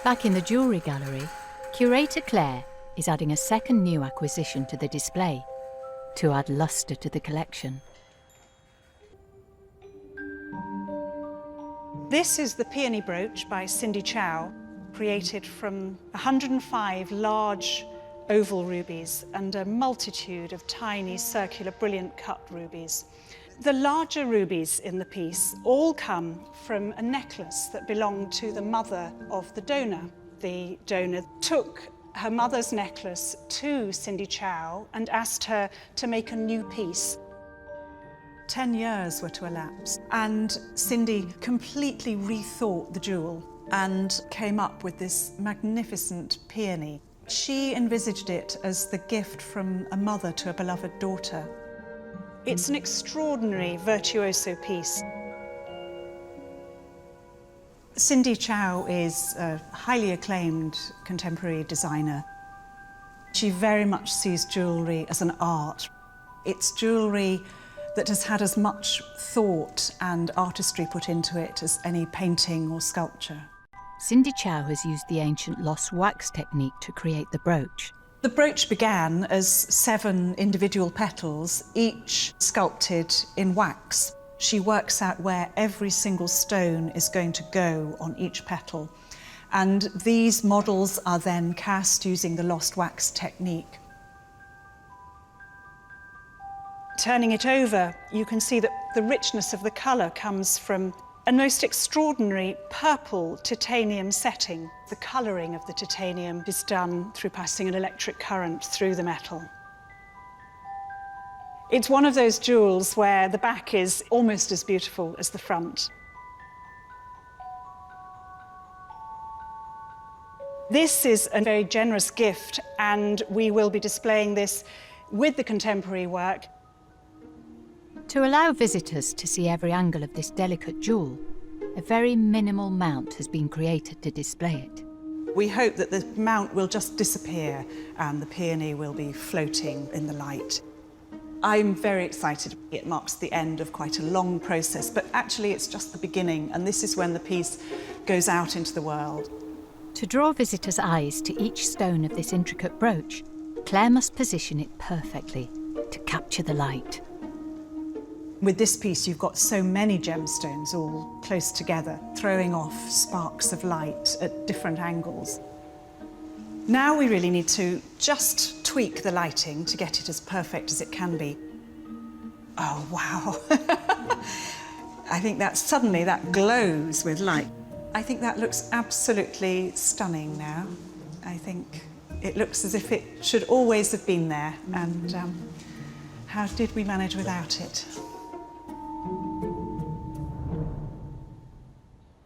Back in the jewellery gallery, curator Claire is adding a second new acquisition to the display to add lustre to the collection. This is the peony brooch by Cindy Chow, created from 105 large oval rubies and a multitude of tiny circular brilliant cut rubies. The larger rubies in the piece all come from a necklace that belonged to the mother of the donor. The donor took her mother's necklace to Cindy Chow and asked her to make a new piece. 10 years were to elapse, and Cindy completely rethought the jewel and came up with this magnificent peony. She envisaged it as the gift from a mother to a beloved daughter. It's an extraordinary virtuoso piece. Cindy Chow is a highly acclaimed contemporary designer. She very much sees jewellery as an art. It's jewellery that has had as much thought and artistry put into it as any painting or sculpture. Cindy Chow has used the ancient lost wax technique to create the brooch. The brooch began as 7 individual petals, each sculpted in wax. She works out where every single stone is going to go on each petal. And these models are then cast using the lost wax technique. Turning it over, you can see that the richness of the colour comes from a most extraordinary purple titanium setting. The colouring of the titanium is done through passing an electric current through the metal. It's one of those jewels where the back is almost as beautiful as the front. This is a very generous gift, and we will be displaying this with the contemporary work. To allow visitors to see every angle of this delicate jewel, a very minimal mount has been created to display it. We hope that the mount will just disappear and the peony will be floating in the light. I'm very excited. It marks the end of quite a long process, but actually it's just the beginning, and this is when the piece goes out into the world. To draw visitors' eyes to each stone of this intricate brooch, Claire must position it perfectly to capture the light. With this piece, you've got so many gemstones all close together, throwing off sparks of light at different angles. Now we really need to just tweak the lighting to get it as perfect as it can be. Oh, wow. I think that suddenly that glows with light. I think that looks absolutely stunning now. I think it looks as if it should always have been there, and how did we manage without it?